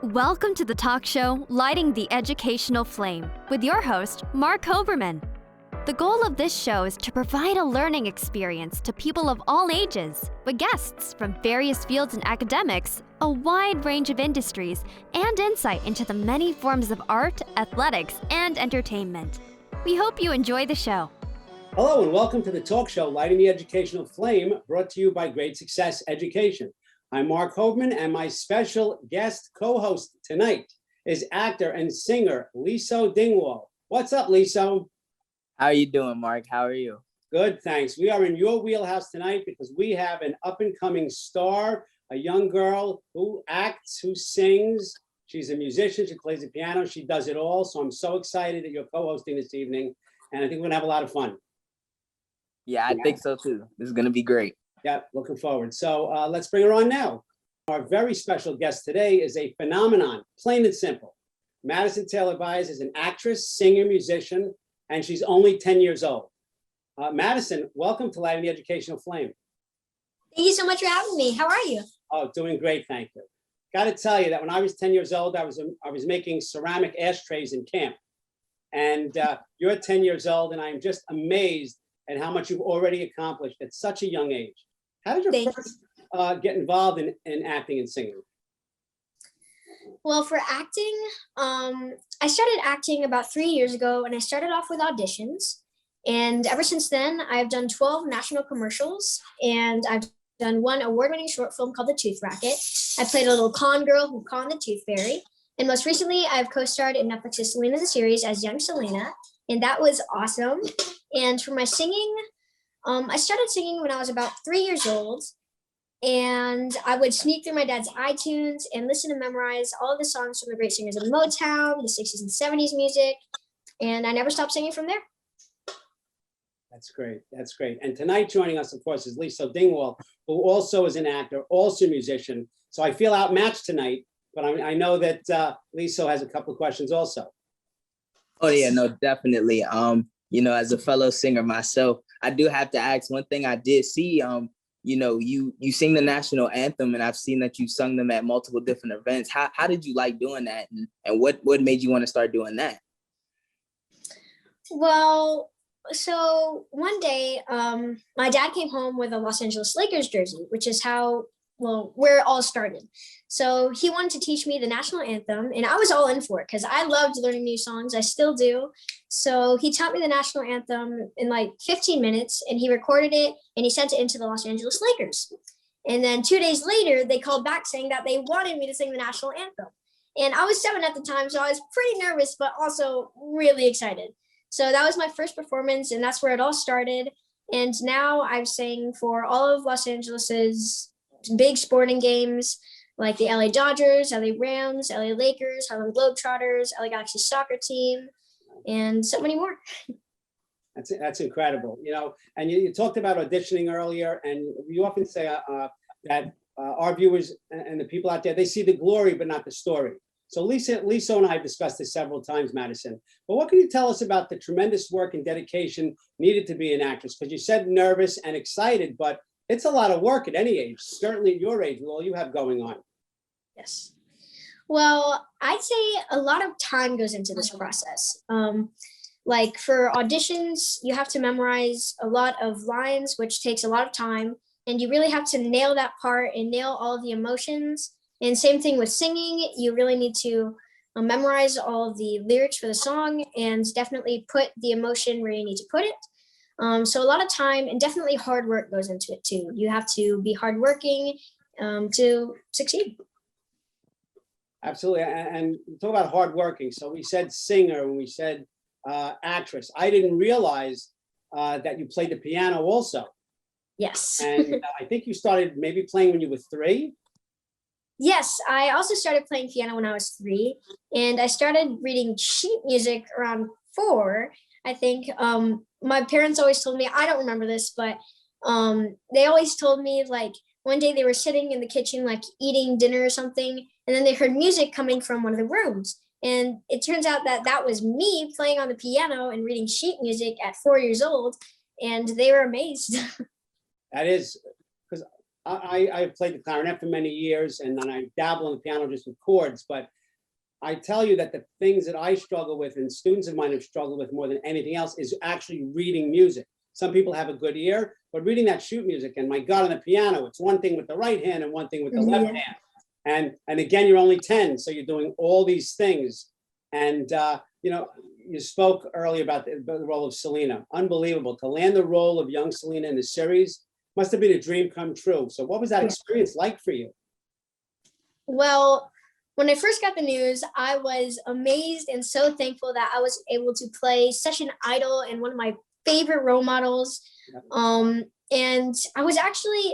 Welcome to the talk show Lighting the Educational Flame with your host, Mark Hoberman. The goal of this show is to provide a learning experience to people of all ages, with guests from various fields and academics, a wide range of industries, and insight into the many forms of art, athletics, and entertainment. We hope you enjoy the show. Hello and welcome to the talk show Lighting the Educational Flame, brought to you by Great Success Education. I'm Mark Hoberman, and my special guest co-host tonight is actor and singer Liso Dingwall. What's up, Liso? How are you doing, Mark? How are you? Good, thanks. We are in your wheelhouse tonight because we have an up-and-coming star, a young girl who acts, who sings. She's a musician, she plays the piano, she does it all. So I'm so excited that you're co-hosting this evening, and I think we're gonna have a lot of fun. Yeah, I think so too. This is gonna be great. Yeah, looking forward. So let's bring her on now. Our very special guest today is a phenomenon, plain and simple. Madison Taylor Baez is an actress, singer, musician, and she's only 10 years old. Madison, welcome to Lighting the Educational Flame. Thank you so much for having me. How are you? Oh, doing great, thank you. Got to tell you that when I was 10 years old, I was making ceramic ashtrays in camp. And you're 10 years old, and I am just amazed at how much you've already accomplished at such a young age. How did you first get involved in acting and singing? Well, for acting, I started acting about 3 years ago, and I started off with auditions. And ever since then, I've done 12 national commercials, and I've done one award-winning short film called The Tooth Racket. I played a little con girl who conned the tooth fairy. And most recently, I've co-starred in Netflix's Selena the series as young Selena, and that was awesome. And for my singing, I started singing when I was about 3 years old, and I would sneak through my dad's iTunes and listen and memorize all of the songs from the great singers of Motown, the 60s and 70s music, and I never stopped singing from there. That's great. That's great. And tonight joining us, of course, is Liso Dingwall, who also is an actor, also a musician. So I feel outmatched tonight, but I know that Liso has a couple of questions also. Oh yeah, no, definitely. As a fellow singer myself, I do have to ask one thing. I did see, you sing the national anthem, and I've seen that you sung them at multiple different events. How did you like doing that, and what made you want to start doing that? Well, so one day, my dad came home with a Los Angeles Lakers jersey, which is where it all started. So he wanted to teach me the national anthem, and I was all in for it because I loved learning new songs. I still do. So he taught me the national anthem in like 15 minutes, and he recorded it, and he sent it into the Los Angeles Lakers. And then 2 days later, they called back saying that they wanted me to sing the national anthem. And I was 7 at the time, so I was pretty nervous, but also really excited. So that was my first performance, and that's where it all started. And now I've sang for all of Los Angeles's big sporting games, like the LA Dodgers, LA Rams, LA Lakers, Harlem Globetrotters, LA Galaxy soccer team, and so many more. That's incredible. And you talked about auditioning earlier, and you often say that our viewers and the people out there, they see the glory, but not the story. So Liso and I have discussed this several times, Madison, but what can you tell us about the tremendous work and dedication needed to be an actress? Because you said nervous and excited, but it's a lot of work at any age, certainly at your age, with all you have going on. Yes. Well, I'd say a lot of time goes into this process. Like for auditions, you have to memorize a lot of lines, which takes a lot of time. And you really have to nail that part and nail all of the emotions. And same thing with singing, you really need to memorize all of the lyrics for the song and definitely put the emotion where you need to put it. So a lot of time and definitely hard work goes into it too. You have to be hardworking to succeed. Absolutely. And talk about hardworking. So we said singer and we said actress. I didn't realize that you played the piano also. Yes. And I think you started maybe playing when you were 3. Yes, I also started playing piano when I was 3, and I started reading sheet music around 4, I think. My parents always told me, I don't remember this, but they always told me, like, one day they were sitting in the kitchen, like eating dinner or something, and then they heard music coming from one of the rooms. And it turns out that that was me playing on the piano and reading sheet music at 4 years old, and they were amazed. That is, because I've played the clarinet for many years, and then I dabble on the piano just with chords. But I tell you that the things that I struggle with, and students of mine have struggled with more than anything else, is actually reading music. Some people have a good ear, but reading that sheet music, and my God, on the piano, it's one thing with the right hand and one thing with the left hand. And again, you're only 10, so you're doing all these things. And you know, you spoke earlier about the role of Selena. Unbelievable to land the role of young Selena in the series. Must have been a dream come true. So what was that experience like for you? Well, when I first got the news, I was amazed and so thankful that I was able to play such an idol and one of my favorite role models. And it was actually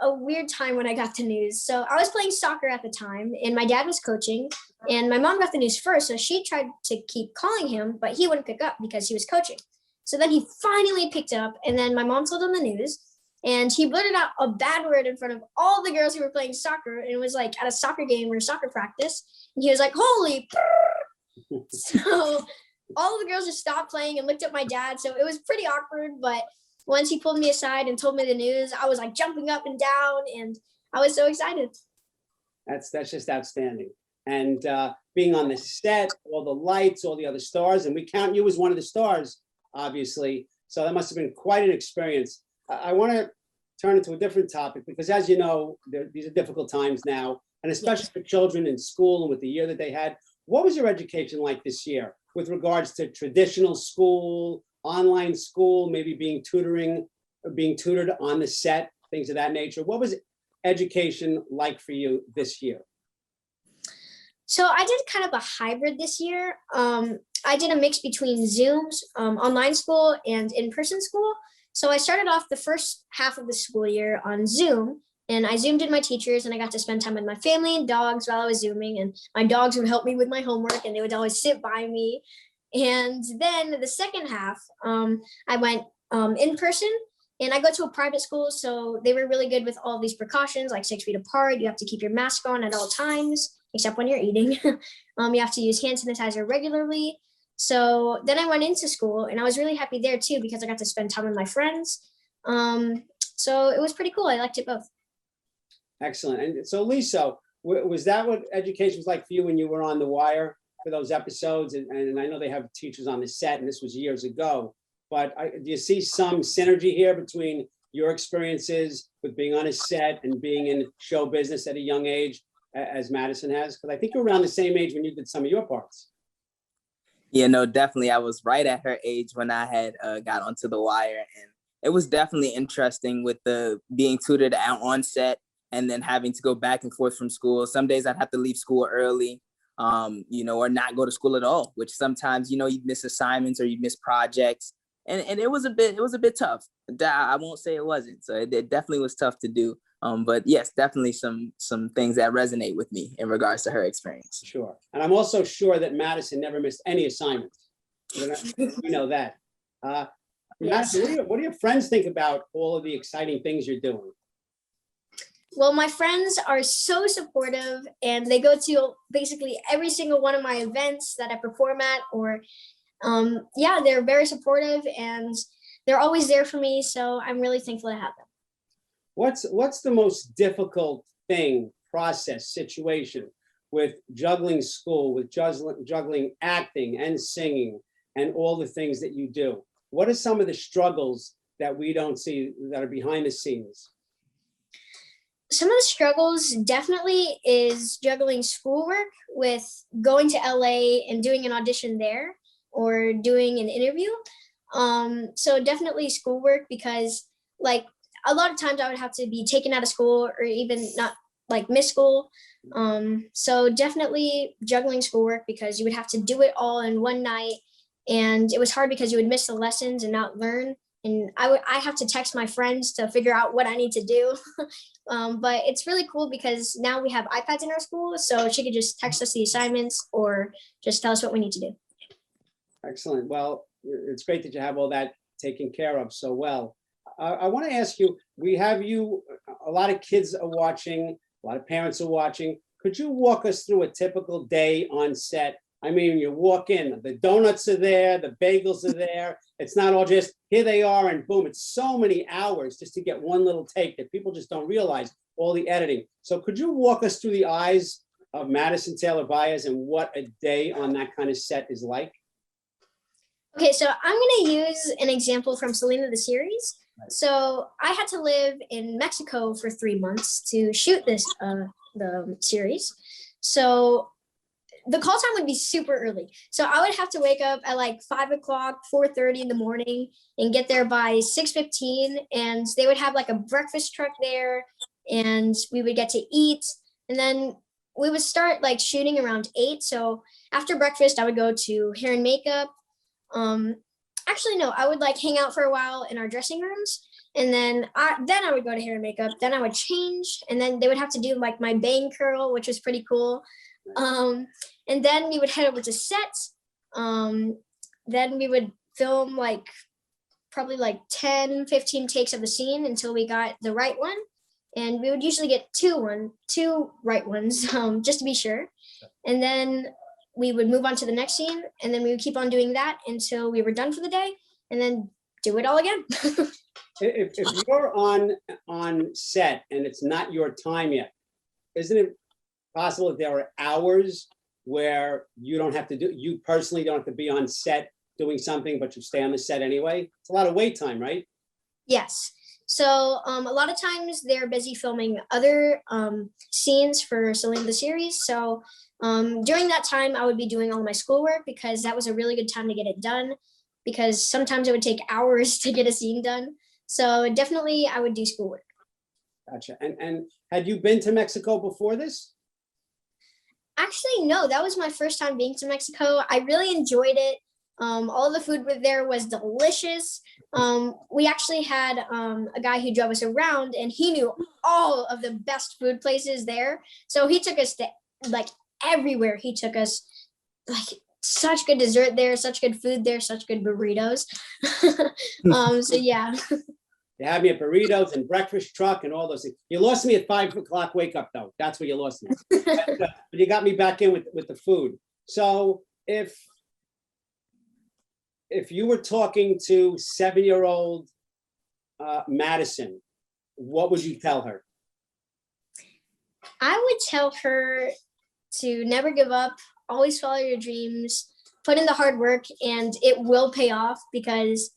a weird time when I got the news. So I was playing soccer at the time, and my dad was coaching, and my mom got the news first. So she tried to keep calling him, but he wouldn't pick up because he was coaching. So then he finally picked up, and then my mom told him the news, and he blurted out a bad word in front of all the girls who were playing soccer. And it was like at a soccer game or soccer practice. And he was like, holy. So all the girls just stopped playing and looked at my dad. So it was pretty awkward, but once he pulled me aside and told me the news, I was like jumping up and down, and I was so excited. That's just outstanding. And being on the set, all the lights, all the other stars, and we count you as one of the stars, obviously. So that must have been quite an experience. I want to turn it to a different topic because, as you know, these are difficult times now, and especially for children in school and with the year that they had. What was your education like this year with regards to traditional school, online school, maybe being tutored on the set, things of that nature? What was education like for you this year? So I did kind of a hybrid this year. I did a mix between Zooms, online school, and in-person school. So I started off the first half of the school year on Zoom, and I Zoomed in my teachers, and I got to spend time with my family and dogs while I was Zooming, and my dogs would help me with my homework, and they would always sit by me. And then the second half, I went in person, and I go to a private school, so they were really good with all these precautions, like 6 feet apart. You have to keep your mask on at all times, except when you're eating. You have to use hand sanitizer regularly. So then I went into school, and I was really happy there too because I got to spend time with my friends. So it was pretty cool. I liked it both. Excellent. And so, Lisa, was that what education was like for you when you were on The Wire for those episodes? And I know they have teachers on the set, and this was years ago. But do you see some synergy here between your experiences with being on a set and being in show business at a young age, as Madison has? Because I think you're around the same age when you did some of your parts. Yeah, no, definitely. I was right at her age when I had got onto The Wire, and it was definitely interesting with the being tutored out on set and then having to go back and forth from school. Some days I'd have to leave school early, or not go to school at all, which sometimes, you'd miss assignments or you'd miss projects. And it was a bit tough. I won't say it wasn't. So it definitely was tough to do. But yes, definitely some things that resonate with me in regards to her experience. Sure. And I'm also sure that Madison never missed any assignments. We know that. Yes. Madison, what do your friends think about all of the exciting things you're doing? Well, my friends are so supportive, and they go to basically every single one of my events that I perform at, or they're very supportive, and they're always there for me. So I'm really thankful to have them. What's the most difficult situation with juggling school, with juggling acting and singing and all the things that you do? What are some of the struggles that we don't see that are behind the scenes? Some of the struggles definitely is juggling schoolwork with going to LA and doing an audition there or doing an interview. So definitely schoolwork, because like a lot of times I would have to be taken out of school or even not like miss school. So definitely juggling schoolwork, because you would have to do it all in one night. And it was hard because you would miss the lessons and not learn. And I have to text my friends to figure out what I need to do. But it's really cool because now we have iPads in our school. So she could just text us the assignments or just tell us what we need to do. Excellent. Well, it's great that you have all that taken care of so well. I want to ask you, a lot of kids are watching, a lot of parents are watching. Could you walk us through a typical day on set I mean, you walk in, the donuts are there, the bagels are there. It's not all just, here they are and boom. It's so many hours just to get one little take that people just don't realize all the editing. So could you walk us through the eyes of Madison Taylor Baez and what a day on that kind of set is like? Okay, so I'm going to use an example from Selena, the series. So I had to live in Mexico for 3 months to shoot the series. So the call time would be super early. So I would have to wake up at like 5 o'clock, 4:30 in the morning and get there by 6:15. And they would have like a breakfast truck there and we would get to eat. And then we would start like shooting around 8. So after breakfast, I would go to hair and makeup. Actually, no, I would like hang out for a while in our dressing rooms. And then I would go to hair and makeup. Then I would change. And then they would have to do like my bang curl, which was pretty cool. And then we would head over to set. Then we would film like probably like 10, 15 takes of the scene until we got the right one. And we would usually get two right ones, just to be sure. And then we would move on to the next scene. And then we would keep on doing that until we were done for the day and then do it all again. If you're on set and it's not your time yet, isn't it possible that there are hours where you personally don't have to be on set doing something, but you stay on the set anyway? It's a lot of wait time, right? Yes. So a lot of times they're busy filming other scenes for Selena the series. So during that time, I would be doing all my schoolwork because that was a really good time to get it done, because sometimes it would take hours to get a scene done. So definitely I would do schoolwork. Gotcha. And had you been to Mexico before this? Actually, no, that was my first time being to Mexico. I really enjoyed it. All the food there was delicious. We actually had a guy who drove us around and he knew all of the best food places there. So he took us to like everywhere. He took us, like, such good dessert there, such good food there, such good burritos. So yeah. You had me at burritos and breakfast truck and all those things. You lost me at 5 o'clock wake up though. That's where you lost me. But you got me back in with the food. So if you were talking to 7-year-old Madison, what would you tell her? I would tell her to never give up, always follow your dreams, put in the hard work, and it will pay off, because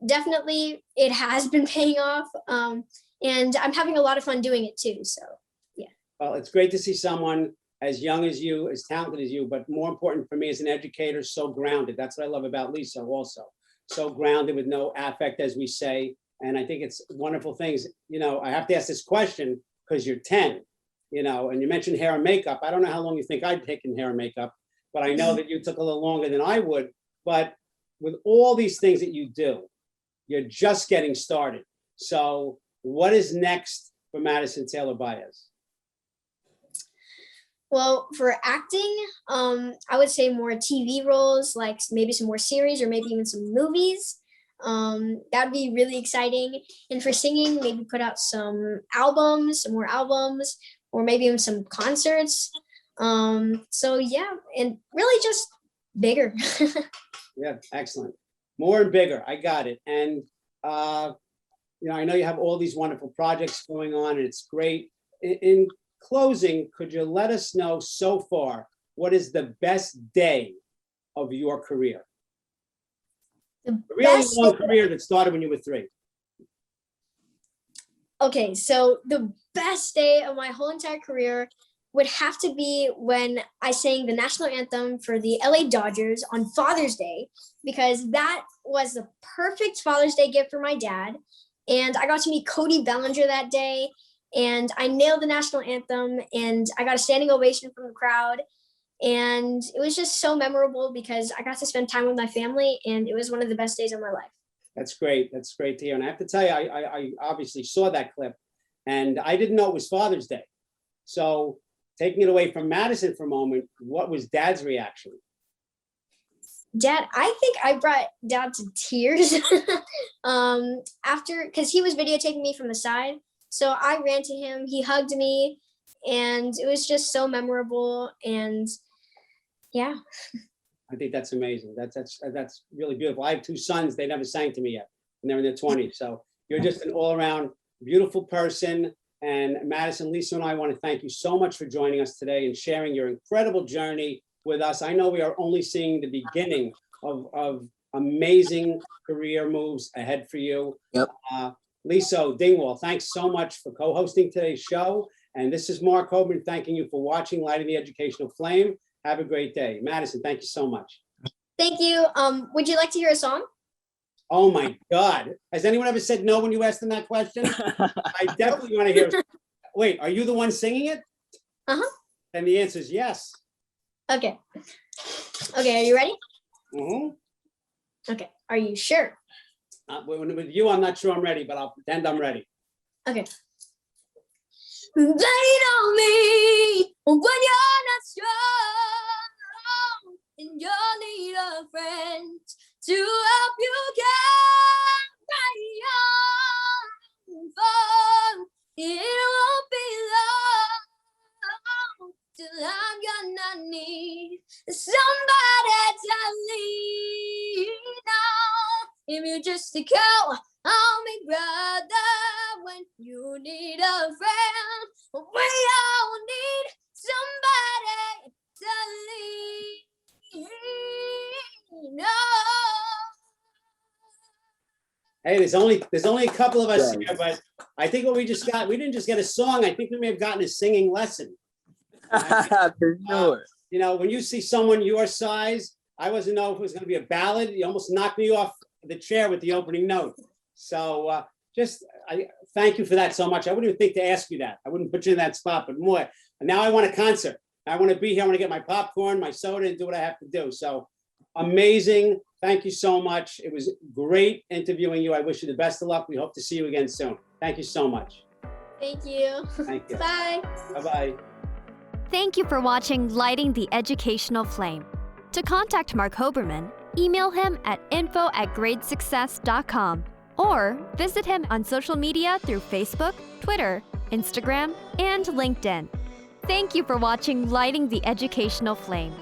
definitely it has been paying off. And I'm having a lot of fun doing it too. So yeah. Well, it's great to see someone as young as you, as talented as you, but more important for me as an educator, so grounded. That's what I love about Lisa also. So grounded with no affect, as we say. And I think it's wonderful things. You know, I have to ask this question because you're 10, you know, and you mentioned hair and makeup. I don't know how long you think I'd taken hair and makeup, but I know that you took a little longer than I would. But with all these things that you do, you're just getting started. So what is next for Madison Taylor Baez? Well, for acting, I would say more TV roles, like maybe some more series or maybe even some movies. That'd be really exciting. And for singing, maybe put out some more albums, or maybe even some concerts. So yeah, and really just bigger. Yeah, excellent. More and bigger. I got it. And you know, I know you have all these wonderful projects going on, and it's great. In closing, could you let us know so far what is the best day of your career? A really long career that started when you were 3. Okay, so the best day of my whole entire career would have to be when I sang the national anthem for the LA Dodgers on Father's Day, because that was the perfect Father's Day gift for my dad. And I got to meet Cody Bellinger that day, and I nailed the national anthem, and I got a standing ovation from the crowd. And it was just so memorable because I got to spend time with my family, and it was one of the best days of my life. That's great. That's great to hear. And I have to tell you, I obviously saw that clip, and I didn't know it was Father's Day. So taking it away from Madison for a moment, what was Dad's reaction? Dad, I think I brought Dad to tears after, because he was videotaping me from the side. So I ran to him, he hugged me, and it was just so memorable. And Yeah. I think that's amazing. That's really beautiful. I have two sons. They never sang to me yet, and they're in their 20s. So you're just an all-around beautiful person. And Madison, Lisa, and I want to thank you so much for joining us today and sharing your incredible journey with us. I know we are only seeing the beginning of amazing career moves ahead for you. Yep. Lisa Dingwall, thanks so much for co-hosting today's show. And this is Mark Hoban thanking you for watching Lighting the Educational Flame. Have a great day. Madison, thank you so much. Thank you. Would you like to hear a song? Oh my God. Has anyone ever said no when you asked them that question? I definitely want to hear. Wait, are you the one singing it? Uh-huh. And the answer is yes. Okay. Okay, are you ready? Mm-hmm. Okay, are you sure? With you, I'm not sure I'm ready, but I'll pretend I'm ready. Okay. Lean on me when you're not strong, and you need a friend to help you carry on. It won't be long till I'm gonna need somebody to lean on. If you just call on me, brother, when you need a friend, we all need somebody to lean on. Hey, there's only a couple of us here, but I think what we didn't just get a song. I think we may have gotten a singing lesson. For sure. You know, when you see someone your size, I wasn't know if it was going to be a ballad. You almost knocked me off the chair with the opening note. So I thank you for that so much. I wouldn't even think to ask you that. I wouldn't put you in that spot, but more. And now I want a concert. I want to be here. I want to get my popcorn, my soda, and do what I have to do. So amazing. Thank you so much. It was great interviewing you. I wish you the best of luck. We hope to see you again soon. Thank you so much. Thank you. Thank you. Bye. Bye-bye. Thank you for watching Lighting the Educational Flame. To contact Mark Hoberman, email him at info@gradesuccess.com or visit him on social media through Facebook, Twitter, Instagram, and LinkedIn. Thank you for watching Lighting the Educational Flame.